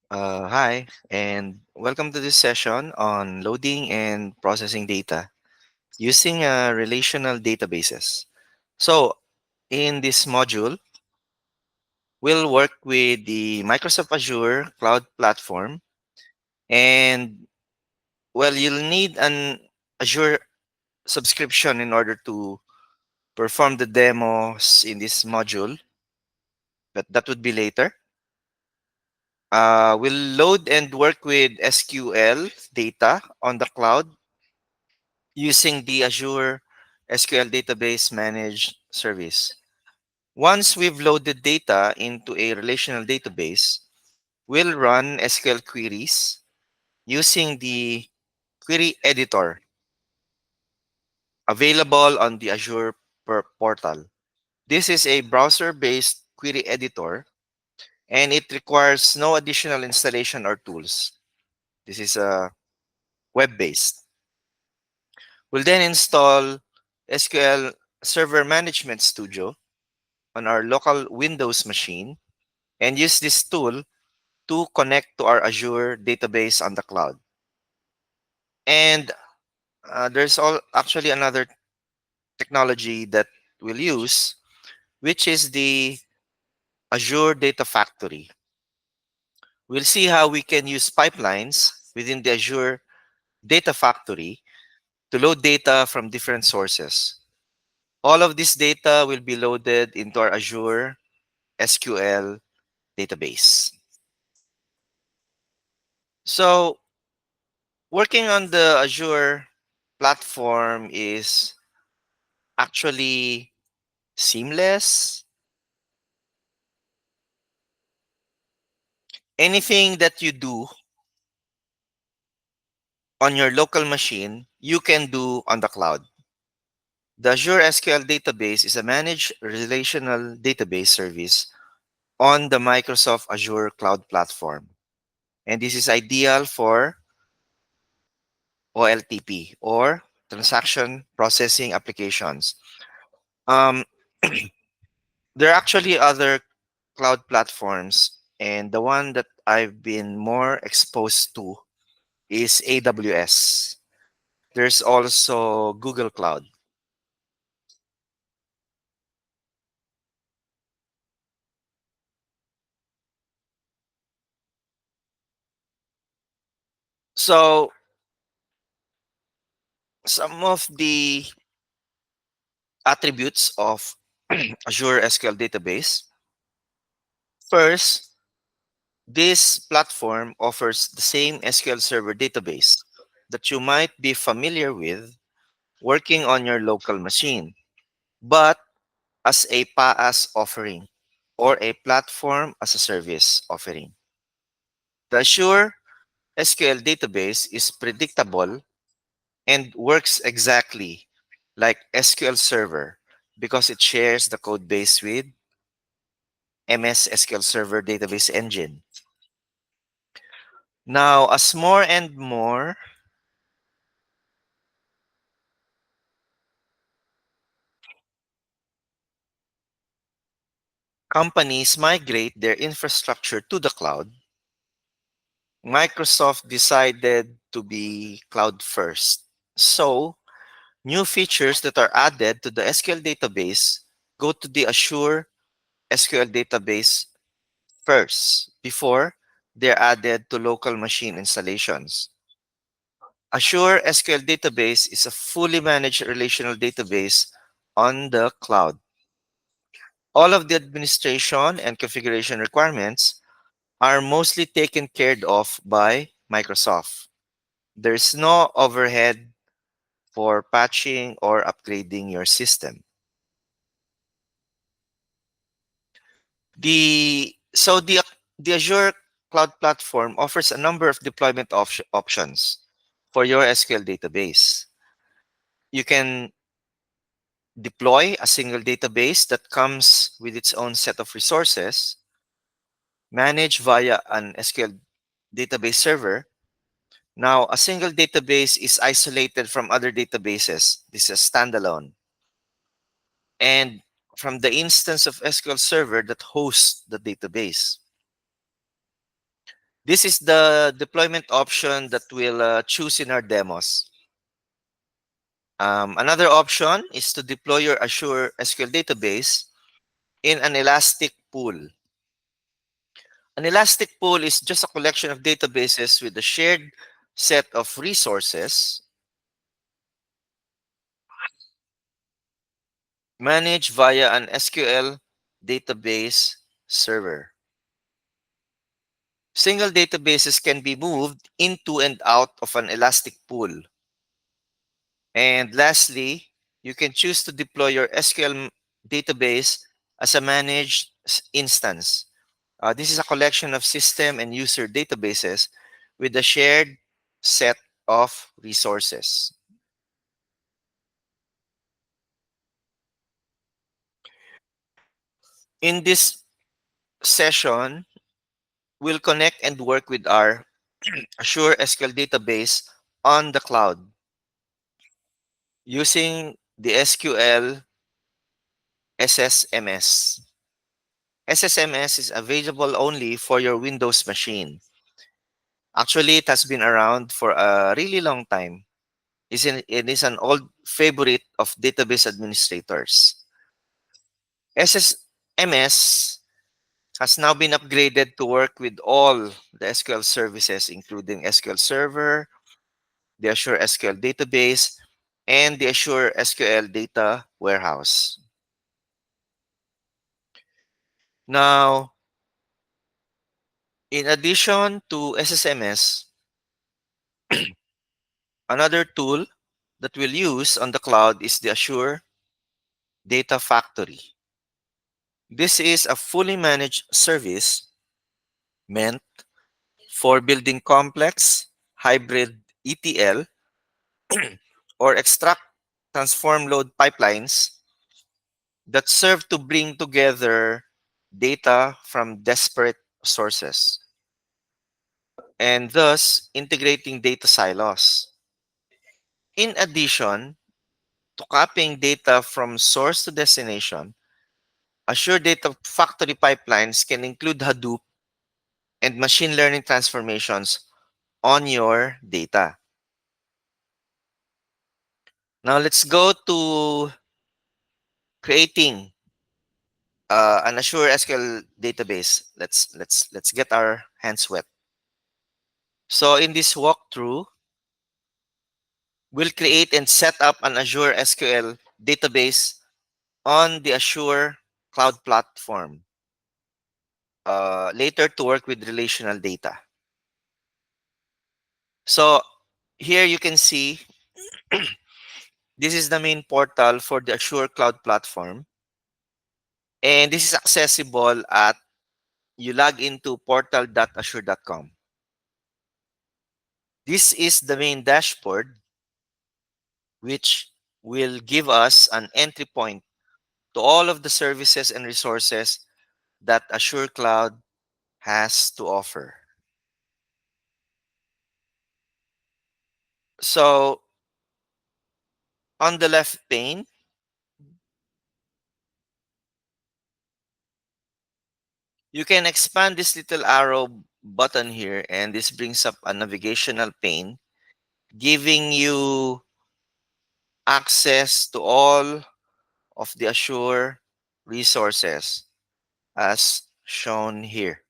Hi, and welcome to this session on loading and processing data using relational databases. So, in this module, we'll work with the Microsoft Azure Cloud Platform, and you'll need an Azure subscription in order to perform the demos in this module, but that would be later. We'll load and work with SQL data on the cloud using the Azure SQL Database Managed Service. Once we've loaded data into a relational database, we'll run SQL queries using the query editor available on the Azure portal. This is a browser-based query editor, and it requires no additional installation or tools. This is web-based. We'll then install SQL Server Management Studio on our local Windows machine and use this tool to connect to our Azure database on the cloud. And there's actually another technology that we'll use, which is the Azure Data Factory. We'll see how we can use pipelines within the Azure Data Factory to load data from different sources. All of this data will be loaded into our Azure SQL database. So working on the Azure platform is actually seamless. Anything that you do on your local machine, you can do on the cloud. The Azure SQL database is a managed relational database service on the Microsoft Azure Cloud platform. And this is ideal for OLTP or transaction processing applications. Um, there are actually other cloud platforms, and the one that I've been more exposed to is AWS. There's also Google Cloud. So some of the attributes of Azure SQL Database. First, this platform offers the same SQL Server database that you might be familiar with working on your local machine, but as a PaaS offering or a platform as a service offering. The Azure SQL database is predictable and works exactly like SQL Server because it shares the code base with MS SQL Server Database Engine. Now, as more and more companies migrate their infrastructure to the cloud, Microsoft decided to be cloud first. So, new features that are added to the SQL database go to the Azure SQL database first before they're added to local machine installations. Azure SQL Database is a fully managed relational database on the cloud. All of the administration and configuration requirements are mostly taken care of by Microsoft. There's no overhead for patching or upgrading your system. The Azure Cloud Platform offers a number of deployment options for your SQL database. You can deploy a single database that comes with its own set of resources, managed via an SQL database server. Now, a single database is isolated from other databases. This is standalone. And from the instance of SQL Server that hosts the database. This is the deployment option that we'll choose in our demos. Another option is to deploy your Azure SQL Database in an elastic pool. An elastic pool is just a collection of databases with a shared set of resources managed via an SQL database server. Single databases can be moved into and out of an elastic pool. And lastly, you can choose to deploy your SQL database as a managed instance. This is a collection of system and user databases with a shared set of resources. In this session, we'll connect and work with our Azure SQL database on the cloud using the SQL SSMS. SSMS is available only for your Windows machine. Actually, it has been around for a really long time. It is an old favorite of database administrators. SSMS has now been upgraded to work with all the SQL services, including SQL Server, the Azure SQL Database, and the Azure SQL Data Warehouse. Now, in addition to SSMS, another tool that we'll use on the cloud is the Azure Data Factory. This is a fully managed service meant for building complex hybrid ETL or extract transform load pipelines that serve to bring together data from disparate sources and thus integrating data silos. In addition to copying data from source to destination, Azure Data Factory pipelines can include Hadoop and machine learning transformations on your data. Now let's go to creating an Azure SQL database. Let's get our hands wet. So in this walkthrough, we'll create and set up an Azure SQL database on the Azure Cloud Platform. Later to work with relational data. So here you can see this is the main portal for the Azure Cloud Platform. And this is accessible at you log into portal.azure.com. This is the main dashboard, which will give us an entry point to all of the services and resources that Azure Cloud has to offer. So on the left pane, you can expand this little arrow button here, and this brings up a navigational pane, giving you access to all of the Azure resources as shown here.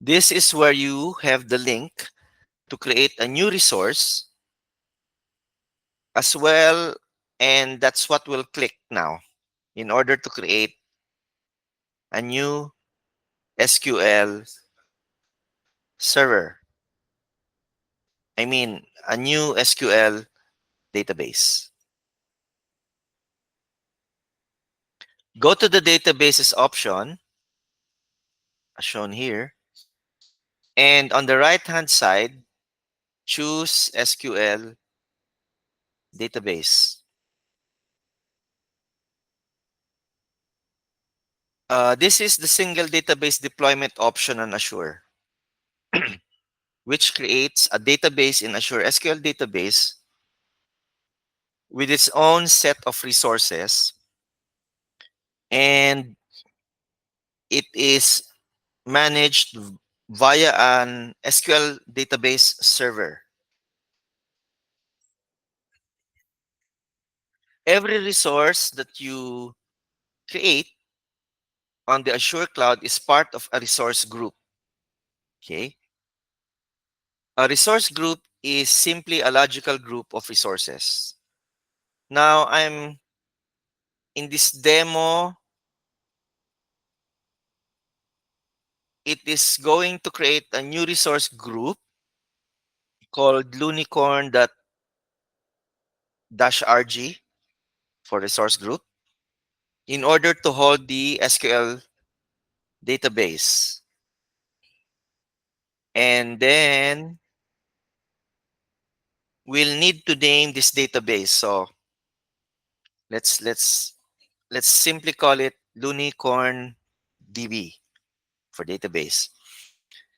This is where you have the link to create a new resource as well, and that's what we'll click now in order to create a new SQL server. I mean, a new SQL database. Go to the databases option, as shown here, and on the right-hand side, choose SQL database. This is the single database deployment option on Azure, which creates a database in Azure SQL Database with its own set of resources. And it is managed via an SQL database server. Every resource that you create on the Azure Cloud is part of a resource group. Okay. A resource group is simply a logical group of resources. Now, I'm in this demo, it is going to create a new resource group called lunicorn-rg for resource group in order to hold the SQL database. And then we'll need to name this database. So let's let's let's simply call it Lunicorn DB for database.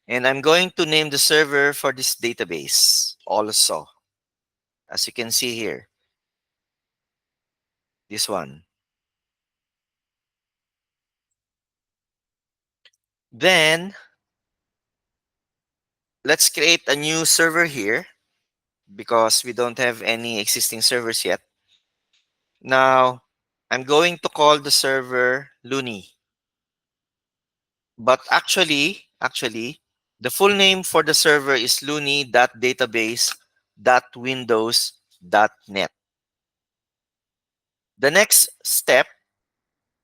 And I'm going to name the server for this database also, as you can see here, this one. Then let's create a new server here because we don't have any existing servers yet. Now, I'm going to call the server Luni. But actually, the full name for the server is luni.database.windows.net. The next step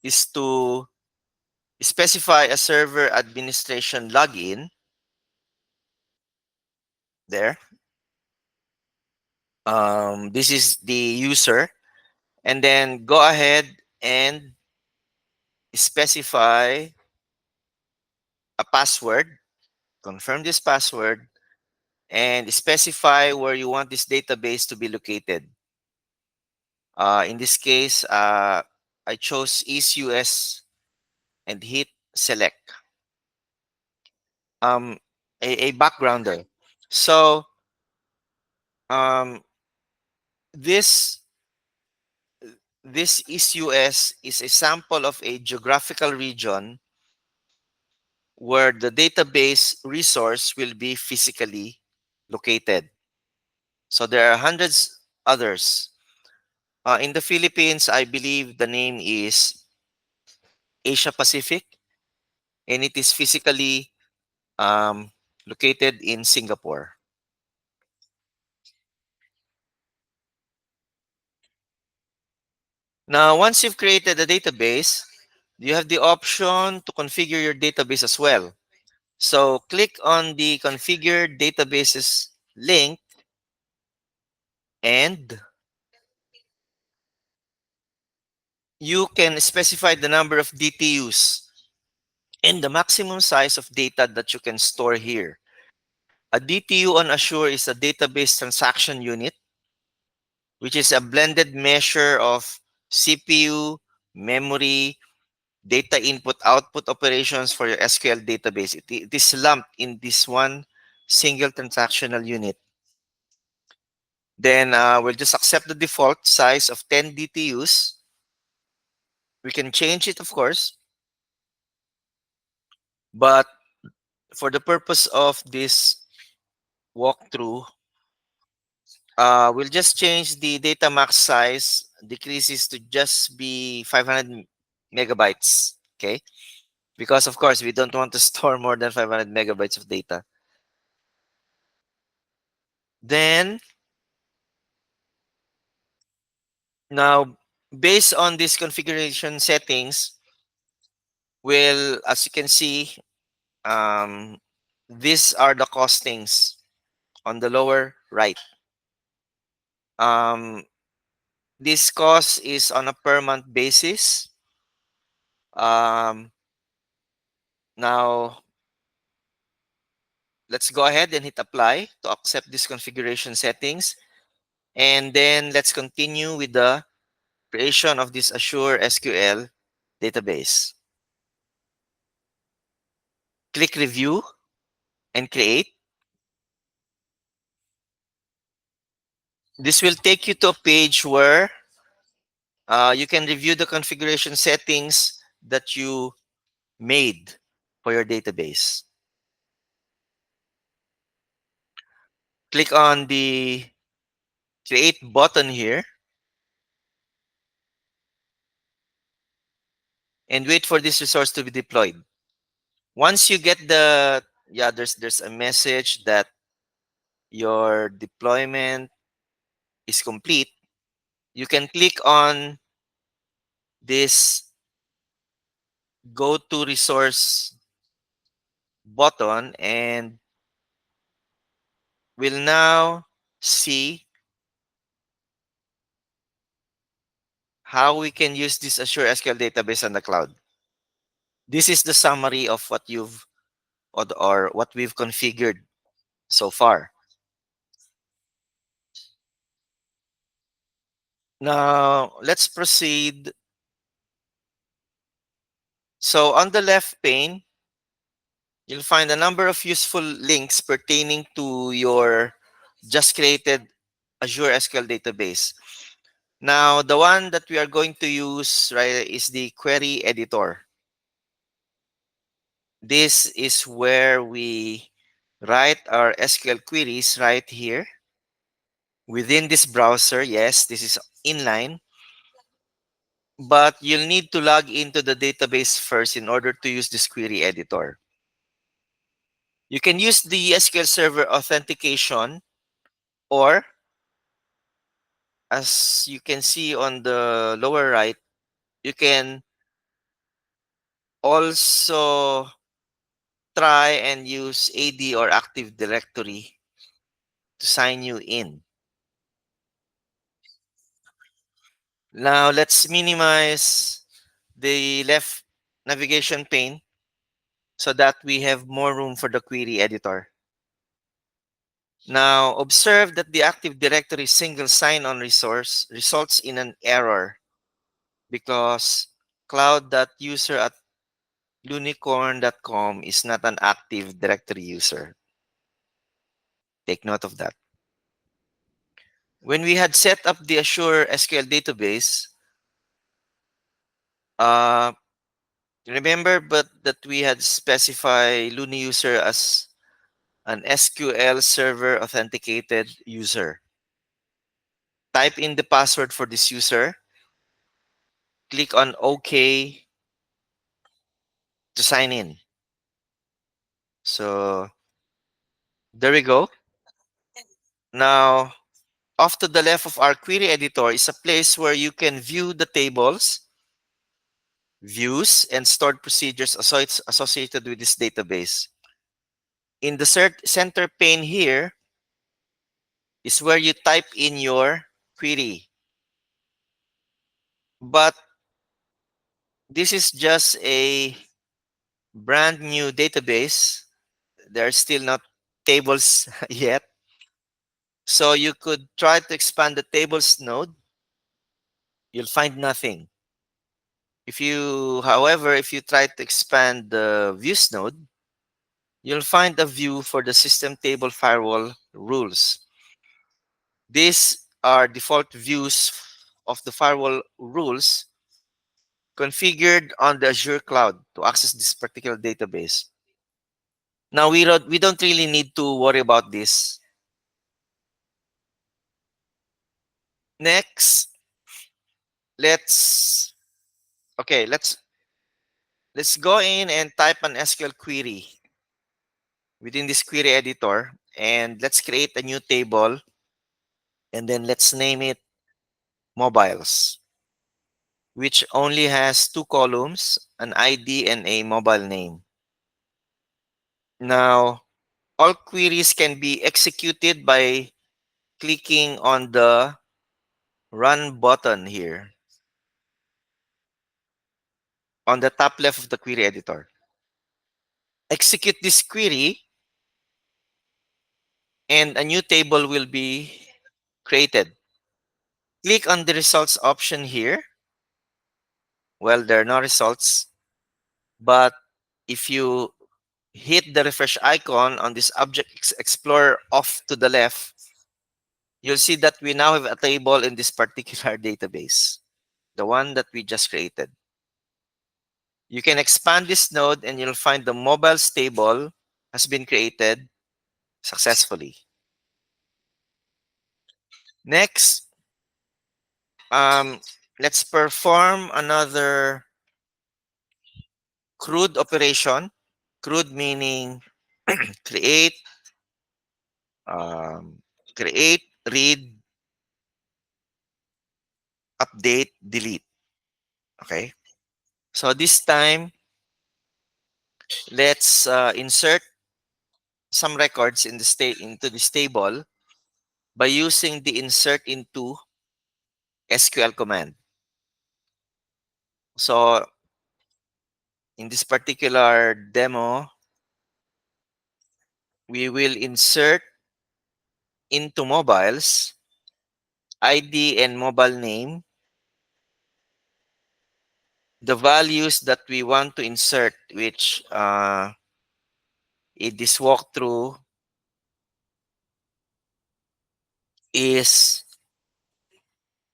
is to specify a server administration login there. This is the user. And then go ahead and specify a password, confirm this password, and specify where you want this database to be located. In this case, I chose East US and hit select. Um, a backgrounder. So um, this this East US is a sample of a geographical region where the database resource will be physically located. So there are hundreds others. In the Philippines, I believe the name is Asia Pacific, and it is physically located in Singapore. Now, once you've created a database, you have the option to configure your database as well. So click on the Configure Databases link and you can specify the number of DTUs and the maximum size of data that you can store here. A DTU on Azure is a database transaction unit, which is a blended measure of CPU, memory, data input output operations for your SQL database. It is lumped in this one single transactional unit. Then we'll just accept the default size of 10 DTUs. We can change it, of course, but for the purpose of this walkthrough, we'll just change the data max size, decreases to just be 500 megabytes, okay? Because of course, we don't want to store more than 500 megabytes of data. Then, now, based on this configuration settings, as you can see, um, these are the costings on the lower right. Um, this cost is on a per month basis. Um, now, let's go ahead and hit apply to accept this configuration settings. And then let's continue with the creation of this Azure SQL database. Click review and create. This will take you to a page where you can review the configuration settings that you made for your database. Click on the create button here and wait for this resource to be deployed. Once you get the, yeah, there's a message that your deployment is complete. You can click on this go to resource button and we'll now see how we can use this Azure SQL database on the cloud. This is the summary of what you've or what we've configured so far. Now, let's proceed. So on the left pane, you'll find a number of useful links pertaining to your just created Azure SQL database. Now, the one that we are going to use, right, is the query editor. This is where we write our SQL queries right here within this browser. Yes, this is inline, but you'll need to log into the database first in order to use this query editor. You can use the SQL Server authentication, or as you can see on the lower right, you can also try and use AD or Active Directory to sign you in. Now let's minimize the left navigation pane so that we have more room for the query editor. Now observe that the Active Directory single sign-on resource results in an error because cloud.user@lunicorn.com is not an Active Directory user. Take note of that. When we had set up the Azure SQL database, uh, remember but that we had specified Luni user as an SQL Server authenticated user. Type in the password for this user. Click on OK to sign in. So there we go. Now, off to the left of our query editor is a place where you can view the tables, views, and stored procedures associated with this database. In the center pane here is where you type in your query. But this is just a brand new database. There are still not tables yet. So you could try to expand the tables node. You'll find nothing. However, if you try to expand the views node, you'll find a view for the system table firewall rules. These are default views of the firewall rules configured on the Azure Cloud to access this particular database. Now we don't really need to worry about this. Next, let's okay, let's go in and type an SQL query within this query editor, and let's create a new table, and then let's name it mobiles, which only has two columns, an ID and a mobile name. Now, all queries can be executed by clicking on the run button here on the top left of the query editor. Execute this query and a new table will be created. Click on the results option here. Well, there are no results, but if you hit the refresh icon on this Object Explorer off to the left, you'll see that we now have a table in this particular database, the one that we just created. You can expand this node and you'll find the mobile stable has been created successfully. Next, um, let's perform another CRUD operation. CRUD meaning create, um, create, read, update, delete. Okay. So this time, let's insert some records in the into this table by using the insert into SQL command. So in this particular demo, we will insert into mobiles ID and mobile name the values that we want to insert, which in this walkthrough is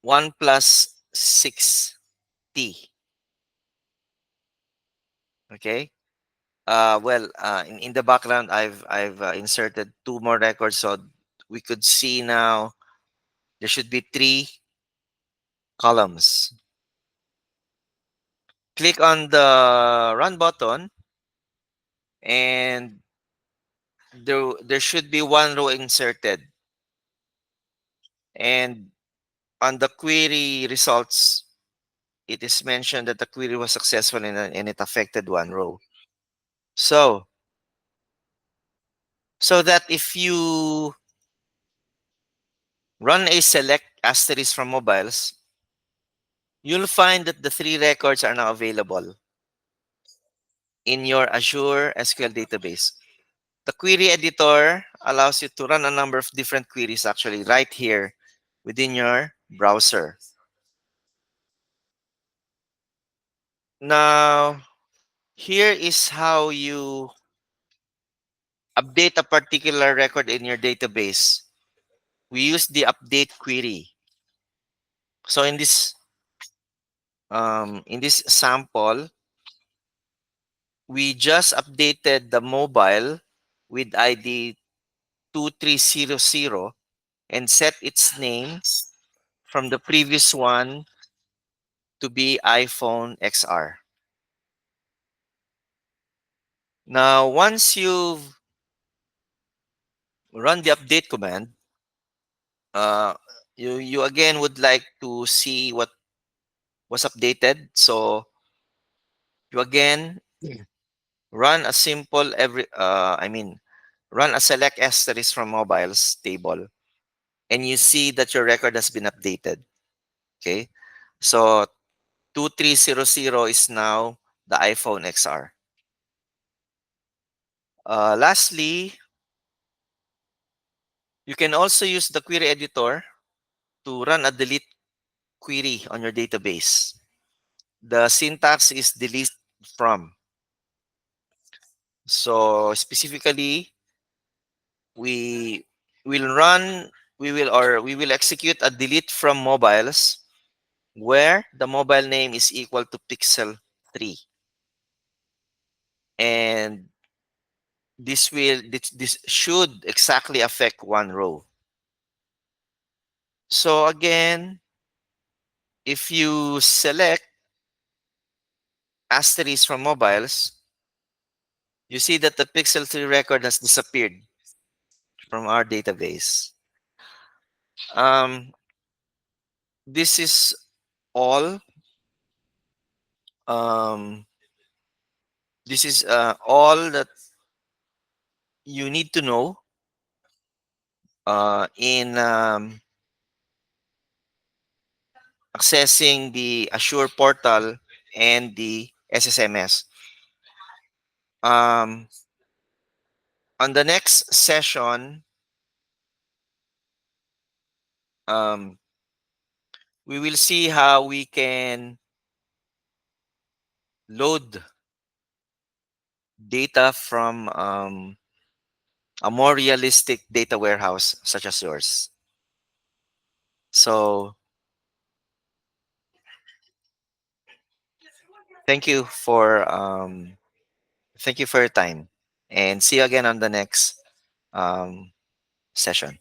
1 plus 6t. Okay. In the background, I've inserted two more records, so we could see now there should be three columns. Click on the run button, and there should be one row inserted. And on the query results, it is mentioned that the query was successful and it affected one row. So, so that if you run a select asterisk from mobiles, you'll find that the three records are now available in your Azure SQL database. The query editor allows you to run a number of different queries actually right here within your browser. Now, here is how you update a particular record in your database. We use the update query. So in this sample, we just updated the mobile with ID 2300 and set its name from the previous one to be iPhone XR. Now, once you've run the update command, uh, you again would like to see what was updated. So you again run a simple run a select asterisk from mobiles table, and you see that your record has been updated. Okay, so 2300 is now the iPhone XR. Lastly, you can also use the query editor to run a delete query on your database. The syntax is delete from. So specifically, we will run, we will execute a delete from mobiles where the mobile name is equal to pixel 3. And this should exactly affect one row. So again, if you select asterisk from mobiles, you see that the pixel 3 record has disappeared from our database. Um, this is all. Um, this is all that you need to know in accessing the Azure portal and the SSMS. On the next session, um, we will see how we can load data from a more realistic data warehouse such as yours. So Thank you for thank you for your time, and see you again on the next um, session.